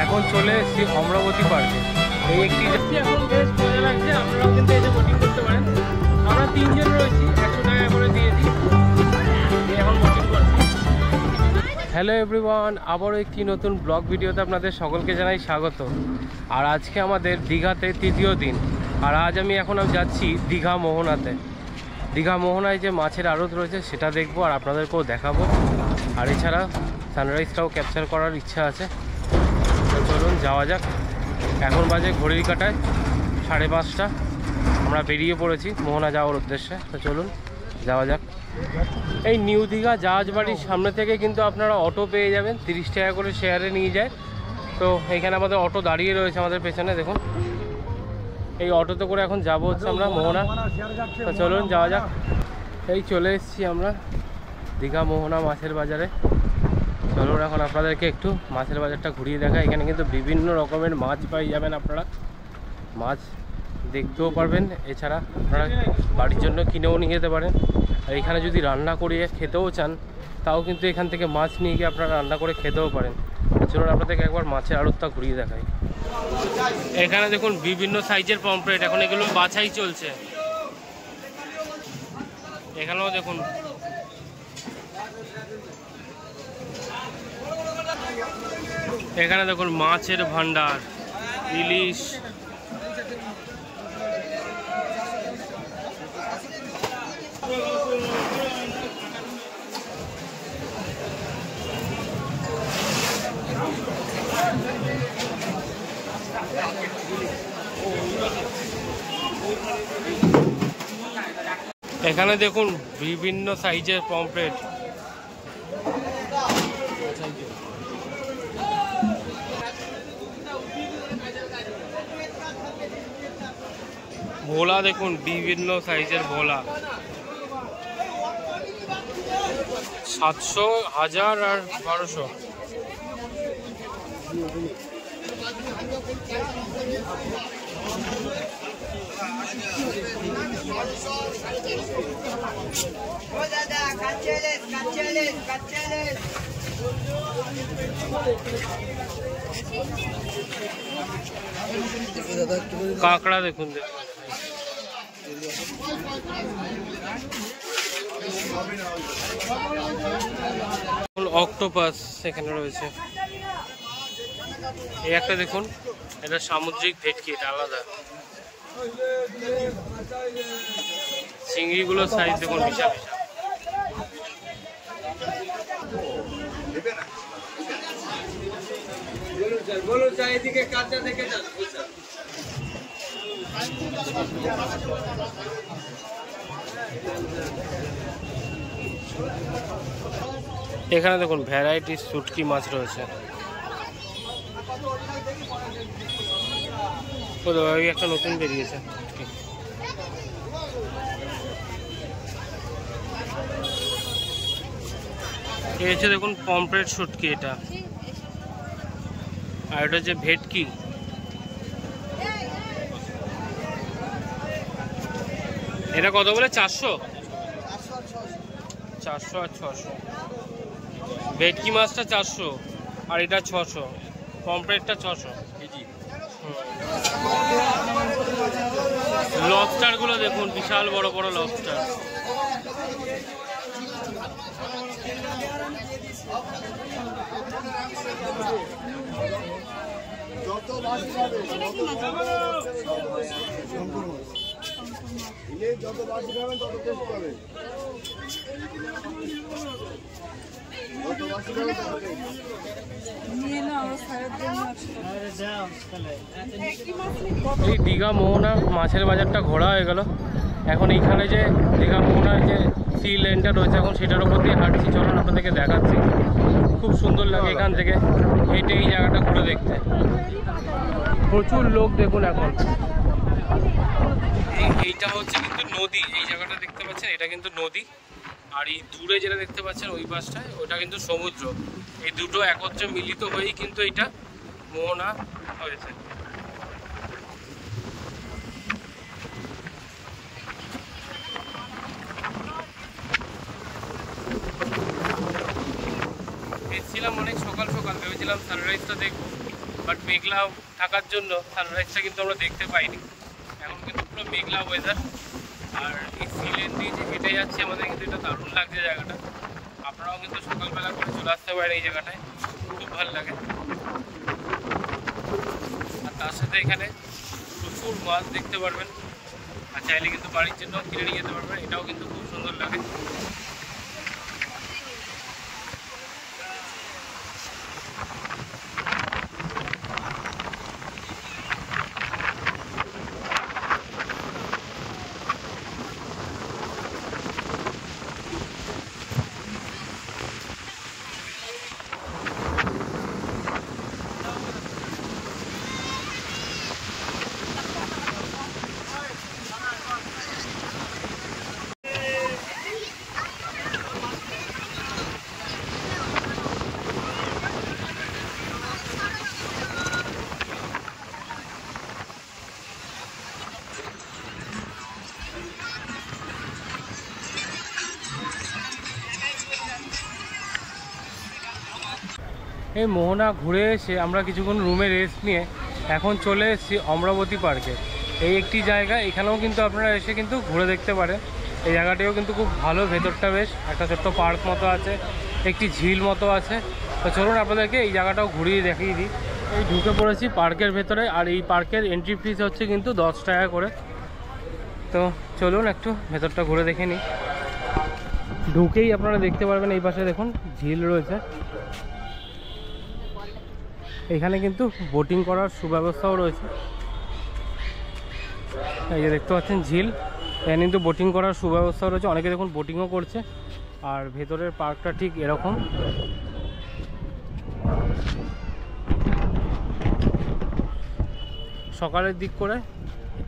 এখন চলে এসেছি অমরাবতী পার্কে। এই একটি এখন বেশ মজা লাগছে, আপনারাও কিন্তু এসে বোটিং করতে পারেন। আমরা 3 জন রয়েছি, 100 টাকা করে দিয়েছি, এখন বোটিং করছি। হ্যালো এভরিওয়ান, আবারও একটি নতুন ব্লগ ভিডিওতে আপনাদের সকলকে জানাই স্বাগত। আর আজকে আমাদের দীঘাতে 3য় দিন। আর আজ আমি এখন যাচ্ছি দীঘা মোহনাতে। দীঘা মোহনায় যে মাছের আড়ত রয়েছে সেটা দেখবো আর আপনাদেরকেও দেখাবো। আর এছাড়া সানরাইজটাও ক্যাপচার করার ইচ্ছা আছে। তো চলুন যাওয়া যাক। এখন বাজে ঘড়ির কাঁটায় 5:30। আমরা বেরিয়ে পড়েছি মোহনা যাওয়ার উদ্দেশ্যে। তো চলুন যাওয়া যাক। এই নিউ দীঘা জাহাজ বাড়ির সামনে থেকে কিন্তু আপনারা অটো পেয়ে যাবেন, 30 টাকা করে শেয়ারে নিয়ে যায়। তো এখানে আমাদের অটো দাঁড়িয়ে রয়েছে আমাদের পেছনে, দেখুন। এই অটোতে করে এখন যাব হচ্ছে আমরা মোহনা। তো চলুন যাওয়া যাক। এই চলে এসেছি আমরা দীঘা মোহনা মাছের বাজারে। চলুন এখন আপনাদেরকে একটু মাছের বাজারটা ঘুরিয়ে দেখা। এখানে কিন্তু বিভিন্ন রকমের মাছ পাই যাবেন, আপনারা মাছ দেখতেও পারবেন। এছাড়া আপনারা বাড়ির জন্য কিনেও নিয়ে যেতে পারেন। আর এখানে যদি রান্না করে খেতেও চান তাও কিন্তু এখান থেকে মাছ নিয়ে গিয়ে আপনারা রান্না করে খেতেও পারেন। চলুন আপনাদেরকে একবার মাছের আড়তটা ঘুরিয়ে দেখাই। এখানে দেখুন বিভিন্ন সাইজের পমফ্রেট, এখন এগুলো বাছাই চলছে। এখানেও দেখুন এখানে দেখুন মাছের ভান্ডার, ইলিশ, এখানে দেখুন বিভিন্ন সাইজের পমফ্রেট। ভোলা দেখুন বিভিন্ন সাইজের ভোলা, 700, 1000 আর 1200। কাঁকড়া দেখুন, অক্টোপাস এখানে রয়েছে। এই একটা দেখুন, এটা সামুদ্রিক ভেটকি, এটা আলাদা। চিংড়িগুলোর সাইজ দেখুন বিশাল বিশাল। এখানে দেখুন ভ্যারাইটিস শুটকি মাছ রয়েছে। একটা নতুন বেরিয়েছে। এই হচ্ছে দেখুন পমফ্রেট শুটকি, এটা। আর এটা হচ্ছে ভেটকি। এটা কত বলে? 400 আর 600। ভেটকি মাছটা 400 আর এটা 600, পমফ্রেটটা 600 কেজি। লবস্টার গুলো দেখুন, বিশাল বড় বড় লবস্টার। এই দীঘা মোহনা মাছের বাজারটা ঘোরা হয়ে গেল। এখন এইখানে যে দীঘা মোহনার যে সি লেনটা রয়েছে, এখন সেটার উপর দিয়ে হাঁটছি। চলুন আপনাদেরকে দেখাচ্ছি। খুব সুন্দর লাগে এখান থেকে হেঁটে এই জায়গাটা ঘুরে দেখতে। প্রচুর লোক দেখুন এখন। এইটা হচ্ছে কিন্তু নদী, এই জায়গাটা দেখতে পাচ্ছেন, এটা কিন্তু নদী। আর এই দূরে যেটা দেখতে পাচ্ছেন ওই পাশটায়, ওটা কিন্তু সমুদ্র। এই দুটো একত্রে মিলিত হয়েই কিন্তু এইটা মোহনা হয়েছে। এসেছিলাম অনেক সকাল সকাল, ভেবেছিলাম সানরাইজটা দেখবো, বাট মেঘলা থাকার জন্য সানরাইজটা কিন্তু আমরা দেখতে পাইনি। এখন কিন্তু পুরো মেঘলা ওয়েদার, আর এই সিলেন দিয়ে যে হেঁটে যাচ্ছে আমাদের কিন্তু এটা দারুণ লাগছে জায়গাটা। আপনারাও কিন্তু সকালবেলা করে চলে আসতে পারেন এই জায়গাটায়, খুব ভালো লাগে। আর তার সাথে এখানে প্রচুর মাছ দেখতে পারবেন, আর চাইলে কিন্তু বাড়ির জন্য কিনে নিয়ে যেতে পারবেন, এটাও কিন্তু খুব সুন্দর লাগে। এই মোহনা ঘুরে এসে আমরা কিছুক্ষণ রুমে রেস্ট নিয়ে এখন চলে এসেছি অমরাবতী পার্কে। এই একটি জায়গা, এখানেও কিন্তু আপনারা এসে কিন্তু ঘুরে দেখতে পারেন। এই জায়গাটিও কিন্তু খুব ভালো, ভেতরটা বেশ একটা ছোট্ট পার্ক মতো আছে, একটি ঝিল মতো আছে। তো চলুন আপনাদেরকে এই জায়গাটাও ঘুরিয়ে দেখিয়ে দিই। এই ঢুকে পড়েছি পার্কের ভেতরে, আর এই পার্কের এন্ট্রি ফিস হচ্ছে কিন্তু 10 টাকা করে। তো চলুন একটু ভেতরটা ঘুরে দেখে নিই। ঢুকেই আপনারা দেখতে পারবেন এই পাশে দেখুন ঝিল রয়েছে, এখানে কিন্তু বোটিং করার সুব্যবস্থাও রয়েছে। এই যে দেখতে পাচ্ছেন ঝিল, এখানে কিন্তু বোটিং করার সুব্যবস্থাও রয়েছে, অনেকে দেখুন বোটিংও করছে। আর ভেতরের পার্কটা ঠিক এরকম। সকালের দিক করে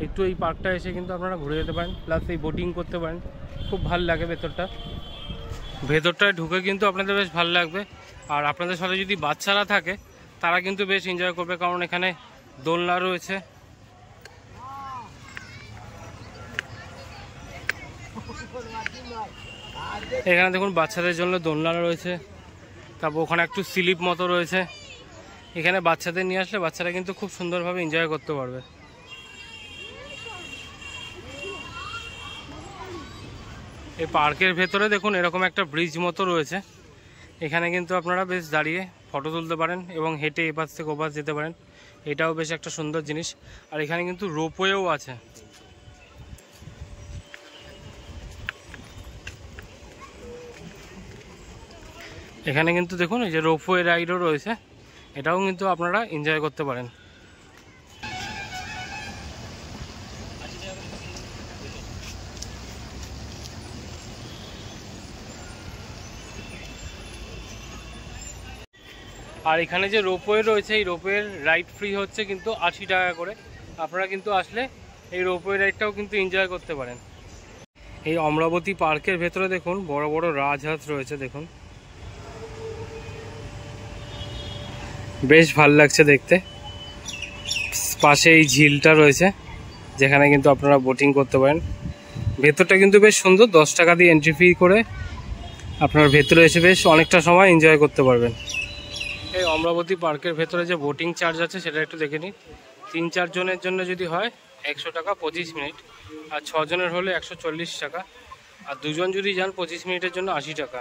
একটু এই পার্কটা এসে কিন্তু আপনারা ঘুরে যেতে পারেন, প্লাস এই বোটিং করতে পারেন, খুব ভালো লাগে ভেতরটায় ঢুকে কিন্তু আপনাদের বেশ ভালো লাগবে। আর আপনাদের সাথে যদি বাচ্চারা থাকে তারা কিন্তু বেশ এনজয় করবে, কারণ এখানে দোলনা রয়েছে। এখানে দেখুন বাচ্চাদের জন্য দোলনা রয়েছে, তারপর ওখানে একটু স্লিপ মতো রয়েছে। এখানে বাচ্চাদের নিয়ে আসলে বাচ্চারা কিন্তু খুব সুন্দরভাবে এনজয় করতে পারবে। এই পার্কের ভেতরে দেখুন এরকম একটা ব্রিজ মতো রয়েছে, এখানে কিন্তু আপনারা বেশ দাঁড়িয়ে ফটো তুলতে পারেন এবং হেঁটে এপাশ থেকে ওপাশ যেতে পারেন, এটাও বেশ একটা সুন্দর জিনিস। আর এখানে কিন্তু রোপওয়েও আছে। এখানে কিন্তু দেখুন এই যে রোপওয়ে রাইডও রয়েছে, এটাও কিন্তু আপনারা এনজয় করতে পারেন। আর এখানে যে রোপওয়ে রয়েছে, এই রোপওয়ের রাইড ফ্রি হচ্ছে কিন্তু 80 টাকা করে। আপনারা কিন্তু আসলে এই রোপওয়ে রাইডটাও কিন্তু এনজয় করতে পারেন। এই অমরাবতী পার্কের ভেতরে দেখুন বড় বড় রাজহাঁস রয়েছে, দেখুন বেশ ভালো লাগছে দেখতে। পাশে এই ঝিলটা রয়েছে যেখানে কিন্তু আপনারা বোটিং করতে পারেন। ভেতরটা কিন্তু বেশ সুন্দর, 10 টাকা দিয়ে এন্ট্রি ফি করে আপনার ভেতরে এসে বেশ অনেকটা সময় এনজয় করতে পারবেন। এই অমরাবতী পার্কের ভেতরে যে বোটিং চার্জ আছে সেটা একটু দেখে নিন। 3-4 জনের জন্য যদি হয় 100 টাকা 25 মিনিট, আর 6 জনের হলে 140 টাকা, আর 2 জন যদি যান 25 মিনিটের জন্য 80 টাকা।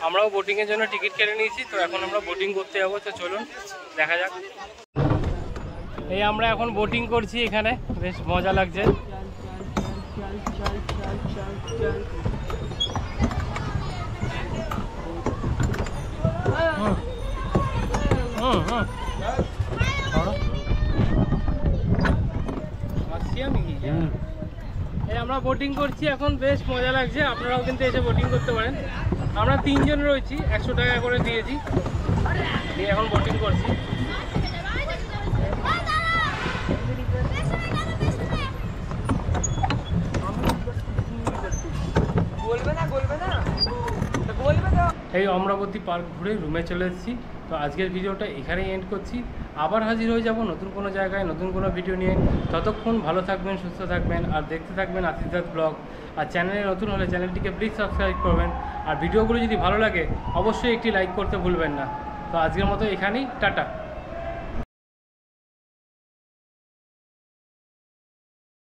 আমরাও বোটিংয়ের জন্য টিকিট কেটে নিয়েছি, তো এখন আমরা বোটিং করতে যাবো। তো চলুন দেখা যাক। এই আমরা এখন বোটিং করছি, এখানে বেশ মজা লাগছে। এই আমরা বোটিং করছি এখন, বেশ মজা লাগছে। আপনারাও কিন্তু এসে বোটিং করতে পারেন। আমরা 3 জন রয়েছি, 100 টাকা করে দিয়েছি, দিয়ে এখন বোটিং করছি। এই অমরাবতী পার্ক ঘুরে রুমে চলে এসেছি। তো আজকের ভিডিওটা এখানেই এন্ড করছি। আবার হাজির হয়ে যাব নতুন কোনো জায়গায় নতুন কোনো ভিডিও নিয়ে। ততক্ষণ ভালো থাকবেন, সুস্থ থাকবেন, আর দেখতে থাকবেন আশিস দাস ব্লগ। আর চ্যানেলে নতুন হলে চ্যানেলটিকে প্লিজ সাবস্ক্রাইব করবেন। আর ভিডিওগুলো যদি ভালো লাগে অবশ্যই একটি লাইক করতে ভুলবেন না। তো আজকের মতো এখানেই টাটা।